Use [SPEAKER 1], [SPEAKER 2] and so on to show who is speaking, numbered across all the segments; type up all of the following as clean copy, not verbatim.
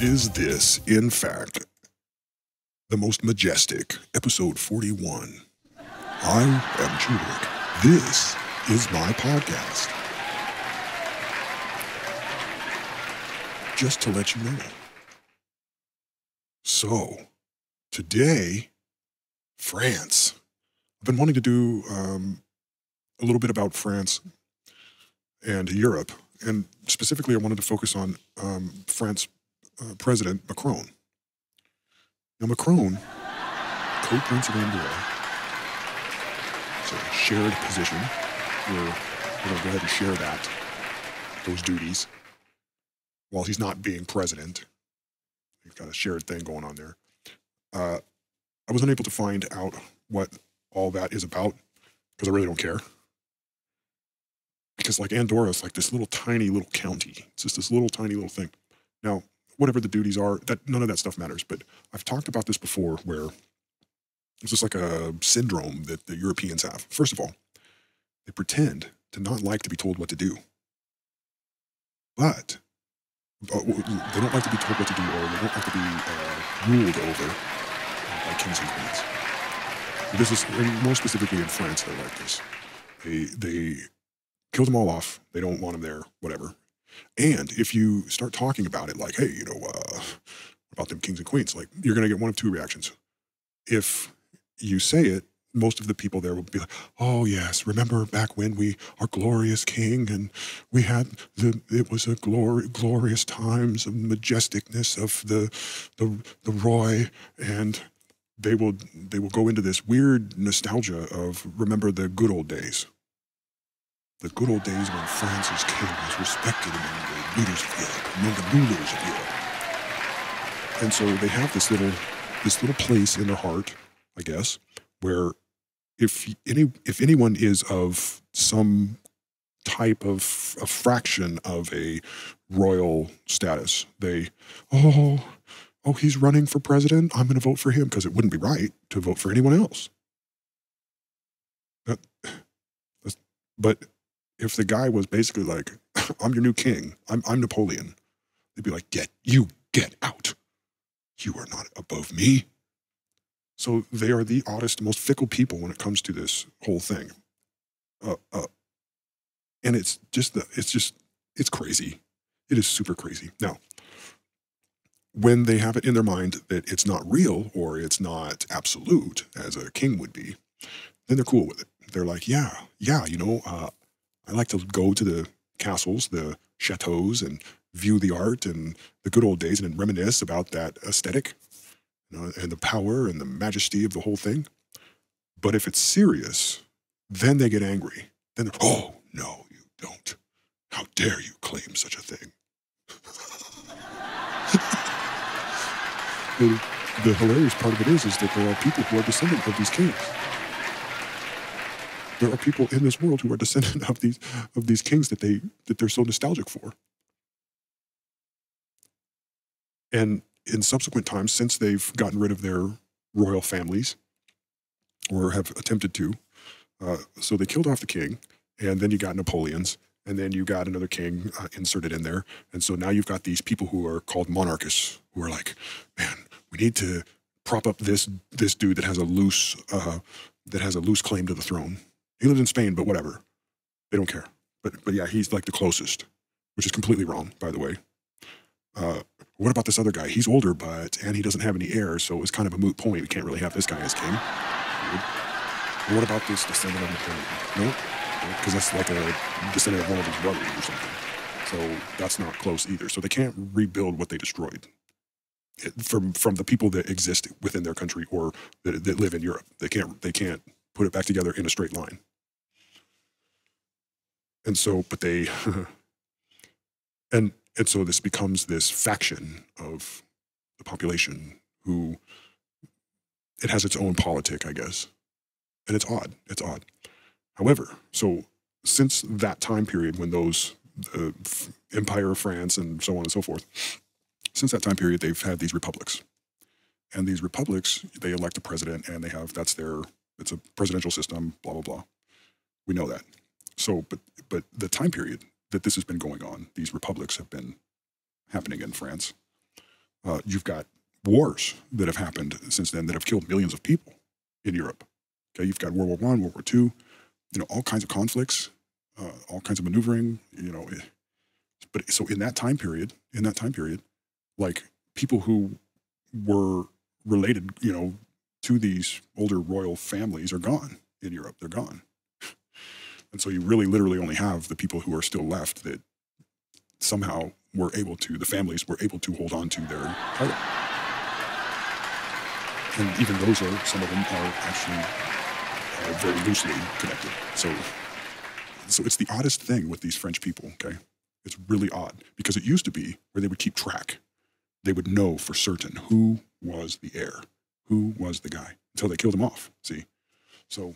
[SPEAKER 1] Is this, in fact, the most majestic episode 41? I am Childeric. This is my podcast. Just to let you know. So, today, France. I've been wanting to do a little bit about France and Europe, and specifically I wanted to focus on France President Macron. Now Macron, co-prince of Andorra, it's a shared position. We're going to go ahead and share those duties, while he's not being president. We've got a shared thing going on there. I was unable to find out what all that is about, because I really don't care. Because like Andorra is like this little tiny little county. It's just this little tiny little thing. Now, whatever the duties are, that none of that stuff matters. But I've talked about this before, where it's just like a syndrome that the Europeans have. First of all, they pretend to not like to be told what to do. But they don't like to be told what to do, or they don't like to be ruled over by kings and queens. This is, and more specifically in France, they're like this. They kill them all off. They don't want them there, whatever. And if you start talking about it like, hey, you know, about them kings and queens, like, you're going to get one of two reactions. If you say it, most of the people there will be like, oh yes, remember back when our glorious king, and we had it was a glorious times of majesticness of the Roy, and they will go into this weird nostalgia of remember the good old days. The good old days when France's king was respected among the leaders of Europe, among the rulers of Europe. And so they have this little place in their heart, I guess, where if anyone is of some type of a fraction of a royal status, oh, he's running for president, I'm going to vote for him, because it wouldn't be right to vote for anyone else. But if the guy was basically like, I'm your new king, I'm Napoleon, they'd be like, get out. You are not above me. So they are the oddest, most fickle people when it comes to this whole thing. And it's crazy. It is super crazy. Now, when they have it in their mind that it's not real, or it's not absolute, as a king would be, then they're cool with it. They're like, yeah, you know, I like to go to the castles, the chateaus, and view the art and the good old days and reminisce about that aesthetic, you know, and the power and the majesty of the whole thing. But if it's serious, then they get angry. Then they're, oh, no, you don't. How dare you claim such a thing? The hilarious part of it is that there are people who are descendant of these kings. There are people in this world who are descendant of these kings that they're so nostalgic for. And in subsequent times, since they've gotten rid of their royal families, or have attempted to, so they killed off the king, and then you got Napoleons, and then you got another king inserted in there, and so now you've got these people who are called monarchists, who are like, man, we need to prop up this dude that has a loose claim to the throne. He lives in Spain, but whatever. They don't care. But yeah, he's like the closest, which is completely wrong, by the way. What about this other guy? He's older, and he doesn't have any heirs, so it's kind of a moot point. We can't really have this guy as king. Weird. What about this descendant of Napoleon? No, because that's like a descendant of one of his brothers or something. So that's not close either. So they can't rebuild what they destroyed from the people that exist within their country, or that live in Europe. They can't put it back together in a straight line. And so, but they, and so this becomes this faction of the population who, it has its own politic, I guess. And it's odd. It's odd. However, so since that time period when those Empire of France and so on and so forth, since that time period, they've had these republics. And these republics, they elect a president, and it's a presidential system, blah, blah, blah. We know that. So, but the time period that this has been going on, these republics have been happening in France. You've got wars that have happened since then that have killed millions of people in Europe. Okay, you've got World War I, World War II, all kinds of conflicts, all kinds of maneuvering, But so in that time period, like people who were related, to these older royal families are gone in Europe. They're gone. And so you really literally only have the people who are still left that somehow the families were able to hold on to their title. And even some of them are actually very loosely connected. So it's the oddest thing with these French people, okay? It's really odd because it used to be where they would keep track. They would know for certain who was the heir, who was the guy, until they killed him off, see? So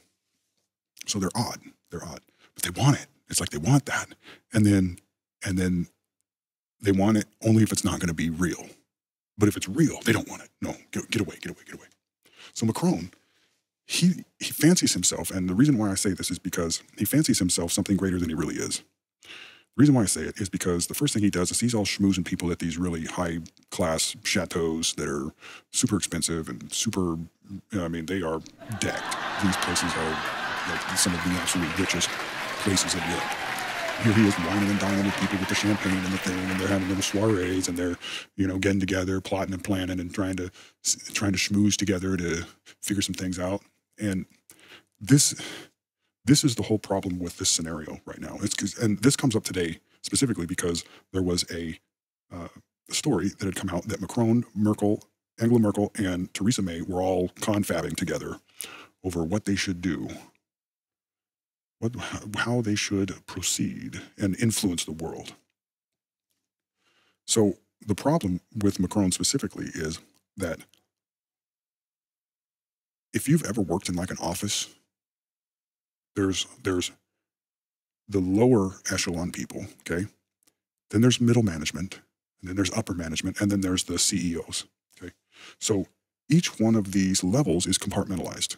[SPEAKER 1] they're odd. They're odd. But they want it. It's like they want that. And then they want it only if it's not going to be real. But if it's real, they don't want it. No, get away. So Macron, he fancies himself, and the reason why I say this is because he fancies himself something greater than he really is. The reason why I say it is because the first thing he does is he's all schmoozing people at these really high-class chateaus that are super expensive and super, they are decked. These places are like some of the absolute richest places in Europe. Here he is whining and dining with people with the champagne and the thing, and they're having little soirees, and they're, getting together, plotting and planning, and trying to schmooze together to figure some things out. And this is the whole problem with this scenario right now. And this comes up today specifically because there was a story that had come out that Macron, Angela Merkel, and Theresa May were all confabbing together over what they should do, how they should proceed and influence the world. So the problem with Macron specifically is that if you've ever worked in like an office, there's the lower echelon people, okay? Then there's middle management, and then there's upper management, and then there's the CEOs, okay? So each one of these levels is compartmentalized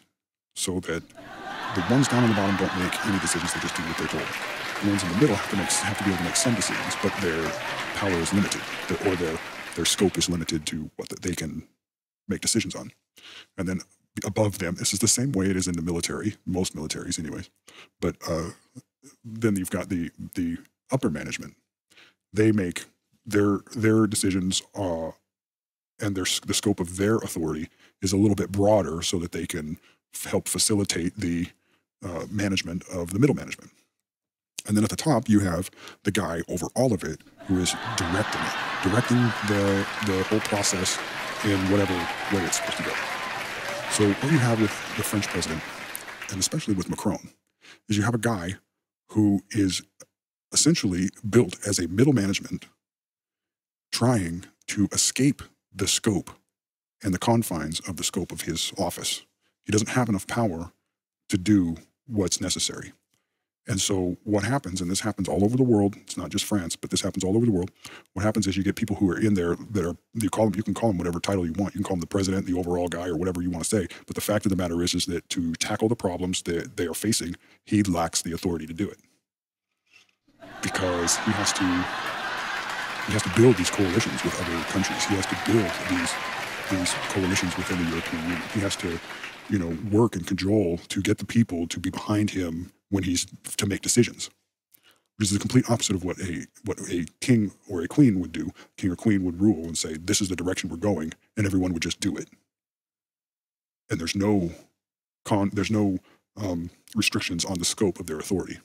[SPEAKER 1] so that the ones down on the bottom don't make any decisions, they just do what they're told. The ones in the middle have to be able to make some decisions, but their power is limited, or their scope is limited to what they can make decisions on. And then above them, this is the same way it is in the military, most militaries anyways, but then you've got the upper management. They make their decisions, and the scope of their authority is a little bit broader so that they can help facilitate the management of the middle management. And then at the top, you have the guy over all of it who is directing the whole process in whatever way it's supposed to go. So what you have with the French president, and especially with Macron, is you have a guy who is essentially built as a middle management trying to escape the scope and the confines of the scope of his office. He doesn't have enough power to do what's necessary. And so what happens, and this happens all over the world, it's not just France, but this happens all over the world. What happens is you get people who are in there that are, you can call them whatever title you want. You can call them the president, the overall guy, or whatever you want to say. But the fact of the matter is that to tackle the problems that they are facing, he lacks the authority to do it. Because he has to build these coalitions with other countries. He has to build these coalitions within the European Union. He has to, work and cajole to get the people to be behind him when he's to make decisions, which is the complete opposite of what a king or a queen would do. King or queen would rule and say, this is the direction we're going, and everyone would just do it. And there's no restrictions on the scope of their authority.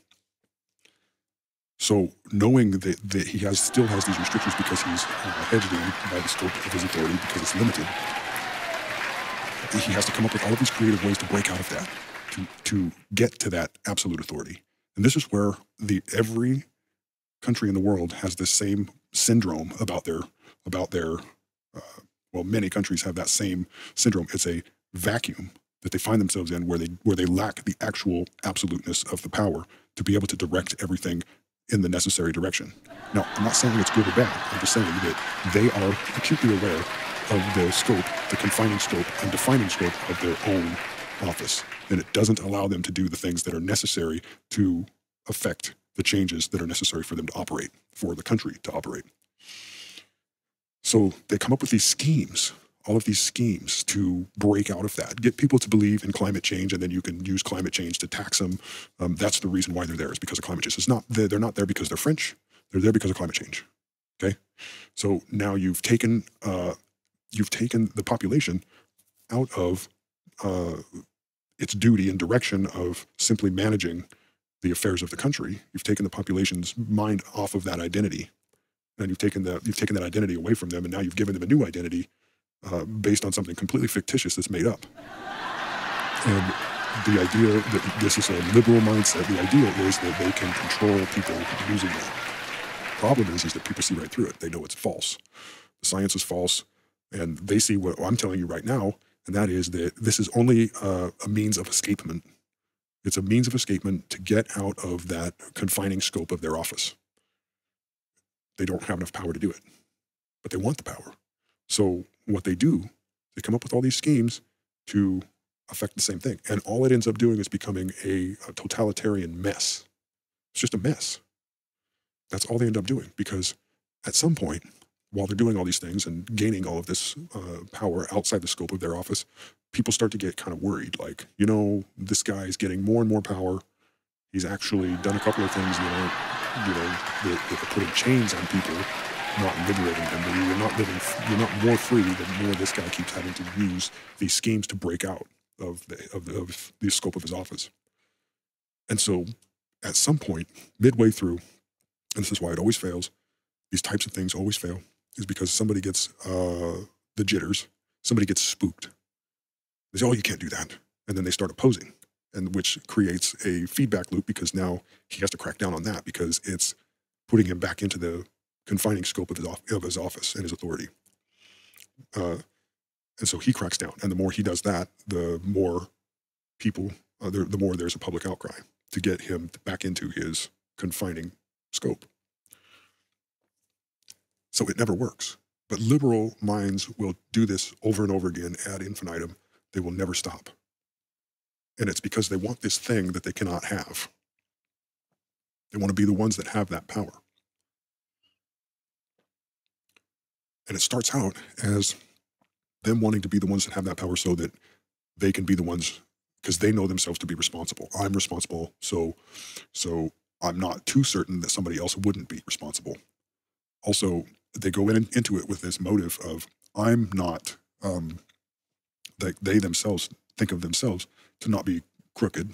[SPEAKER 1] So knowing that he still has these restrictions because he's hedged in by the scope of his authority because it's limited, he has to come up with all of these creative ways to break out of that, to get to that absolute authority. And this is where every country in the world has the same syndrome about their many countries have that same syndrome. It's a vacuum that they find themselves in where they lack the actual absoluteness of the power to be able to direct everything in the necessary direction. Now, I'm not saying it's good or bad. I'm just saying that they are acutely aware of the scope, the confining scope and defining scope of their own office. And it doesn't allow them to do the things that are necessary to affect the changes that are necessary for them to operate, for the country to operate. So So they come up with these schemes, all of these schemes to break out of that, get people to believe in climate change, and then you can use climate change to tax them. That's the reason why they're there, is because of climate change. It's not, they're not there because they're French. They're there because of climate change. Okay, so now you've taken the population out of its duty and direction of simply managing the affairs of the country. You've taken the population's mind off of that identity, and you've taken that identity away from them, and now you've given them a new identity based on something completely fictitious that's made up. And the idea that this is a liberal mindset, the idea is that they can control people using that. Problem is that people see right through it. They know it's false. The science is false, and they see what I'm telling you right now, and that is that this is only a means of escapement. It's a means of escapement to get out of that confining scope of their office. They don't have enough power to do it, but they want the power. So what they do, they come up with all these schemes to affect the same thing. And all it ends up doing is becoming a totalitarian mess. It's just a mess. That's all they end up doing, because at some point, while they're doing all these things and gaining all of this power outside the scope of their office, people start to get kind of worried. Like, you know, this guy's getting more and more power. He's actually done a couple of things, that are putting chains on people, not liberating them. You're not more free the more this guy keeps having to use these schemes to break out of the scope of his office. And so, at some point, midway through, and this is why it always fails, these types of things always fail, is because somebody gets the jitters, somebody gets spooked. They say, oh, you can't do that. And then they start opposing, and which creates a feedback loop, because now he has to crack down on that, because it's putting him back into the confining scope of his office and his authority. And so he cracks down, and the more he does that, the more people, the more there's a public outcry to get him back into his confining scope. So it never works. But liberal minds will do this over and over again ad infinitum. They will never stop. And it's because they want this thing that they cannot have. They want to be the ones that have that power. And it starts out as them wanting to be the ones that have that power so that they can be the ones, because they know themselves to be responsible. I'm responsible, so I'm not too certain that somebody else wouldn't be responsible. Also, they go into it with this motive of, I'm not, that they themselves think of themselves to not be crooked,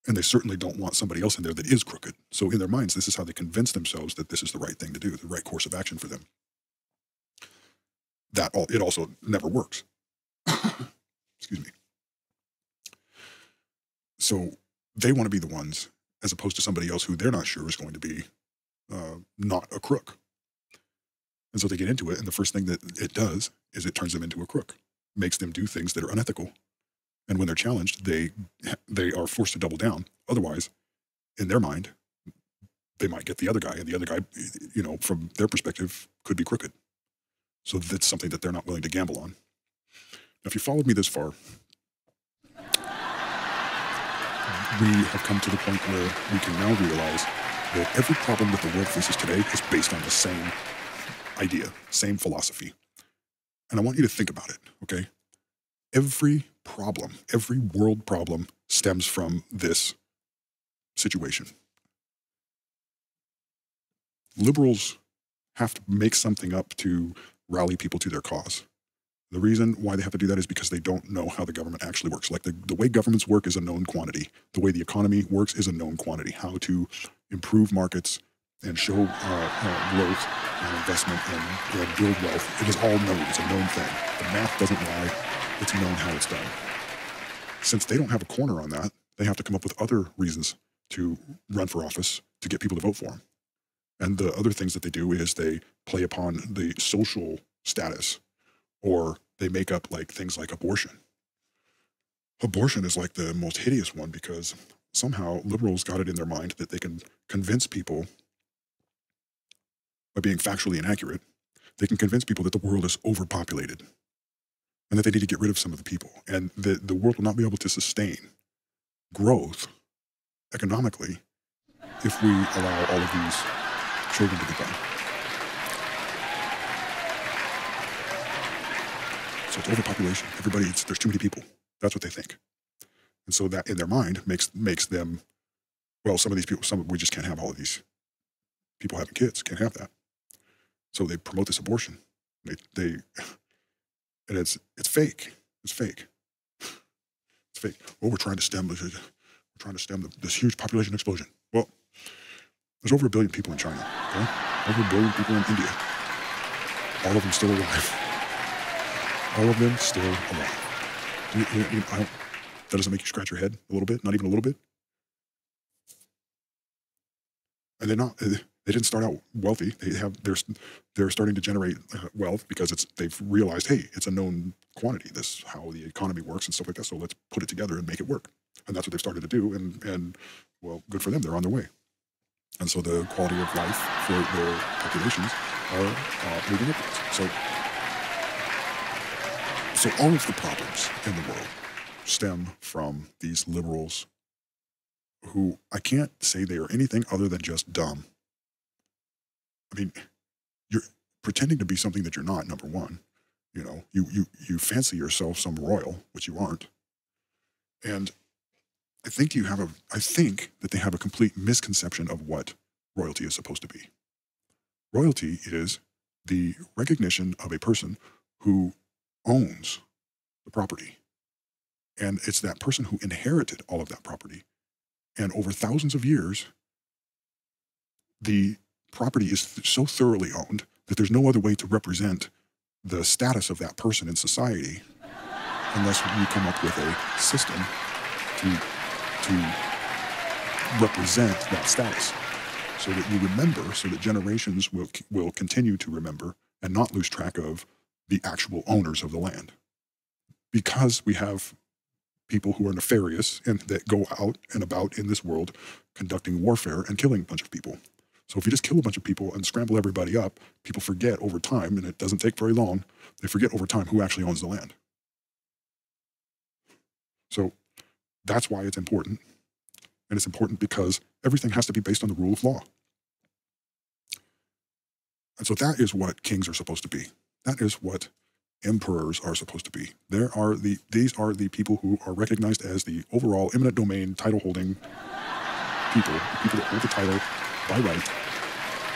[SPEAKER 1] and they certainly don't want somebody else in there that is crooked. So in their minds, this is how they convince themselves that this is the right thing to do, the right course of action for them. It also never works. Excuse me. So they want to be the ones, as opposed to somebody else who they're not sure is going to be not a crook. And so they get into it, and the first thing that it does is it turns them into a crook, makes them do things that are unethical. And when they're challenged, they are forced to double down. Otherwise, in their mind, they might get the other guy, and the other guy, from their perspective, could be crooked. So that's something that they're not willing to gamble on. Now, if you followed me this far, we have come to the point where we can now realize that every problem that the world faces today is based on the same idea, same philosophy. And I want you to think about it, okay? Every problem, every world problem stems from this situation. Liberals have to make something up to rally people to their cause. The reason why they have to do that is because they don't know how the government actually works. Like the way governments work is a known quantity. The way the economy works is a known quantity. How to improve markets and show growth and investment and build wealth. It is all known. It's a known thing. The math doesn't lie. It's known how it's done. Since they don't have a corner on that, they have to come up with other reasons to run for office to get people to vote for them. And the other things that they do is they play upon the social status, or they make up things like abortion. Abortion is like the most hideous one, because somehow liberals got it in their mind that they can convince people, by being factually inaccurate, they can convince people that the world is overpopulated and that they need to get rid of some of the people, and that the world will not be able to sustain growth economically if we allow all of these children to be born. So it's overpopulation. There's too many people. That's what they think. And so that in their mind makes them, well, some of these people, we just can't have all of these people having kids, can't have that. So they promote this abortion. And it's fake. It's fake. It's fake. Well, we're trying to stem this huge population explosion. Well, there's over 1 billion people in China. Okay? Over 1 billion people in India. All of them still alive. All of them still alive. That doesn't make you scratch your head a little bit? Not even a little bit? And they didn't start out wealthy. They're starting to generate wealth because they've realized, hey, it's a known quantity. This is how the economy works and stuff like that. So let's put it together and make it work. And that's what they've started to do. And well, good for them. They're on their way. And so the quality of life for their populations are moving upwards. So all of the problems in the world stem from these liberals who I can't say they are anything other than just dumb. I mean, you're pretending to be something that you're not, number one. You know, you fancy yourself some royal, which you aren't. And I think that they have a complete misconception of what royalty is supposed to be. Royalty is the recognition of a person who owns the property. And it's that person who inherited all of that property. And over thousands of years, the property is so thoroughly owned that there's no other way to represent the status of that person in society unless you come up with a system to represent that status so that you remember, so that generations will continue to remember and not lose track of the actual owners of the land. Because we have people who are nefarious and that go out and about in this world conducting warfare and killing a bunch of people. So if you just kill a bunch of people and scramble everybody up, people forget over time, and it doesn't take very long, they forget over time who actually owns the land. So that's why it's important. And it's important because everything has to be based on the rule of law. And so that is what kings are supposed to be. That is what emperors are supposed to be. These are the people who are recognized as the overall eminent domain title-holding people, the people that hold the title by right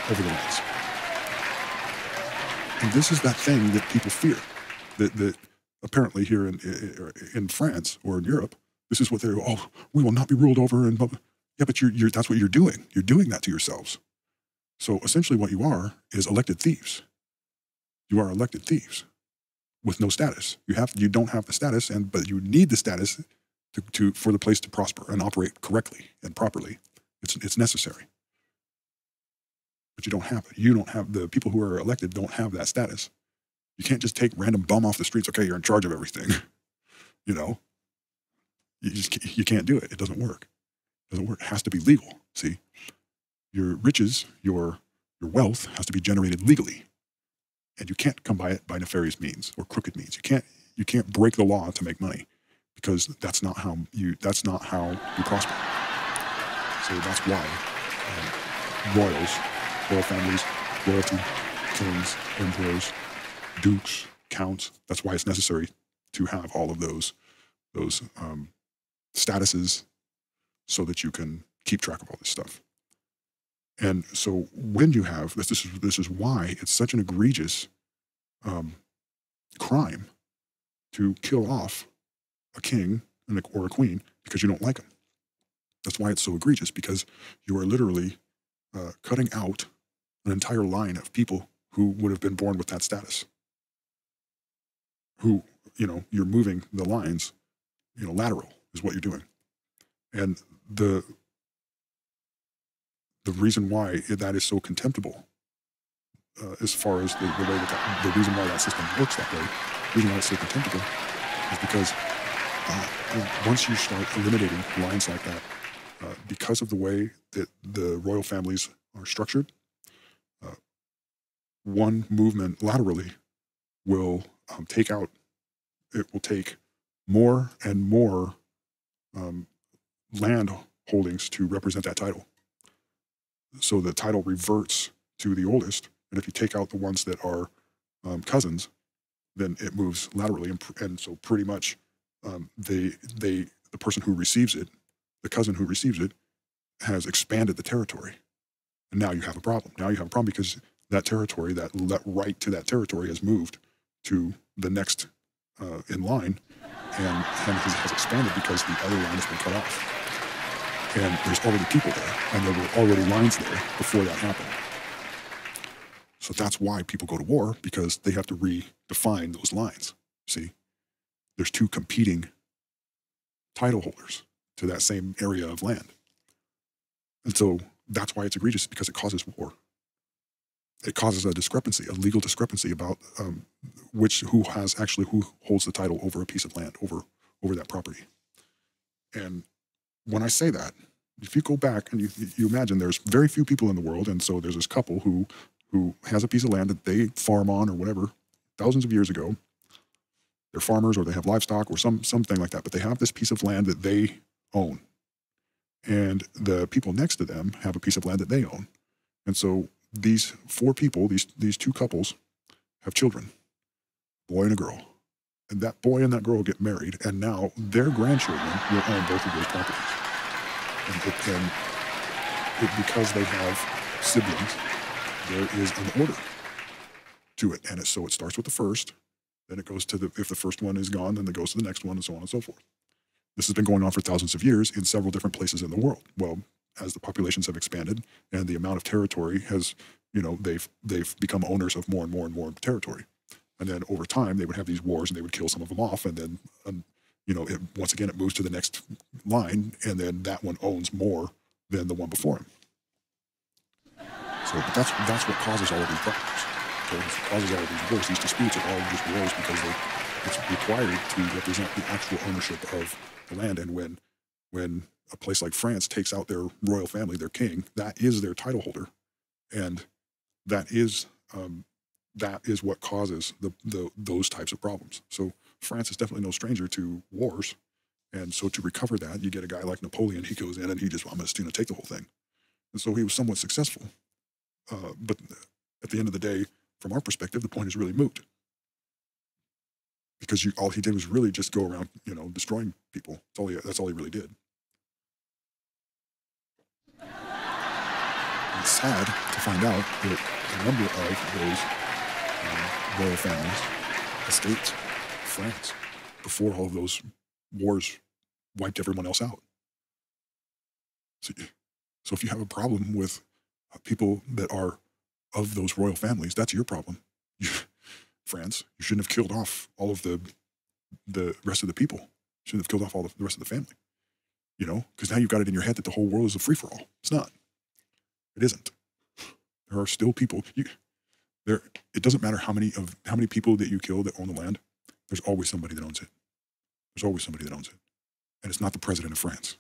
[SPEAKER 1] over the lands. And this is that thing that people fear, that apparently here in France or in Europe, this is what they're, oh, we will not be ruled over. And yeah, but that's what you're doing. You're doing that to yourselves. So essentially what you are is elected thieves. You are elected thieves with no status. You don't have the status, but you need the status for the place to prosper and operate correctly and properly. It's necessary. But you don't have it. You don't have, the people who are elected don't have that status. You can't just take random bum off the streets. Okay, you're in charge of everything. You know, you can't do it. It doesn't work. It doesn't work. It has to be legal. See, your riches, your wealth has to be generated legally. And you can't come by it by nefarious means or crooked means. You can't break the law to make money, because that's not how you prosper. So that's why royal families, royalty, kings, emperors, dukes, counts. That's why it's necessary to have all of those statuses so that you can keep track of all this stuff. And so when you have this is why it's such an egregious crime to kill off a king or a queen because you don't like them. That's why it's so egregious, because you are literally cutting out an entire line of people who would have been born with that status. Who, you're moving the lines, lateral is what you're doing. And the reason why that is so contemptible, as far as the way the reason why that system works that way, the reason why it's so contemptible is because once you start eliminating lines like that, because of the way that the royal families are structured, one movement laterally will take more and more land holdings to represent that title. So the title reverts to the oldest, and if you take out the ones that are cousins, then it moves laterally, and so pretty much the person who receives it, the cousin who receives it, has expanded the territory, and now you have a problem. Now you have a problem because that territory, that right to that territory, has moved to the next in line, and has expanded because the other line has been cut off. And there's already people there, and there were already lines there before that happened. So that's why people go to war, because they have to redefine those lines. See, there's two competing title holders to that same area of land. And so that's why it's egregious, because it causes war. It causes a discrepancy, a legal discrepancy about who holds the title over a piece of land, over that property. And when I say that, if you go back and you imagine there's very few people in the world, and so there's this couple who has a piece of land that they farm on or whatever, thousands of years ago. They're farmers, or they have livestock, or something like that, but they have this piece of land that they own. And the people next to them have a piece of land that they own. And so these four people, these two couples, have children, boy and a girl. And that boy and that girl get married, and now their grandchildren will own both of those properties. And because they have siblings, there is an order to it. And so it starts with the first, then it goes to if the first one is gone, then it goes to the next one, and so on and so forth. This has been going on for thousands of years in several different places in the world. Well, as the populations have expanded and the amount of territory has, they've become owners of more and more and more territory. And then over time, they would have these wars, and they would kill some of them off. And then, once again, it moves to the next line, and then that one owns more than the one before him. So but that's what causes all of these problems. Okay? It causes all of these wars. These disputes are all just wars because it's required to represent the actual ownership of the land. And when a place like France takes out their royal family, their king, that is their title holder, and that is what causes those types of problems. So France is definitely no stranger to wars, and so to recover that, you get a guy like Napoleon. He goes in and he just, I'm going to take the whole thing, and so he was somewhat successful. But at the end of the day, from our perspective, the point is really moot, because all he did was really just go around, destroying people. That's all he really did. It's sad to find out that a number of those royal families escaped France before all of those wars wiped everyone else out. So if you have a problem with people that are of those royal families, that's your problem. France, you shouldn't have killed off all of the rest of the people. You shouldn't have killed off all the rest of the family. Because now you've got it in your head that the whole world is a free-for-all. It's not. It isn't. There are still people. It doesn't matter how many people that you kill that own the land. There's always somebody that owns it. There's always somebody that owns it, and it's not the president of France.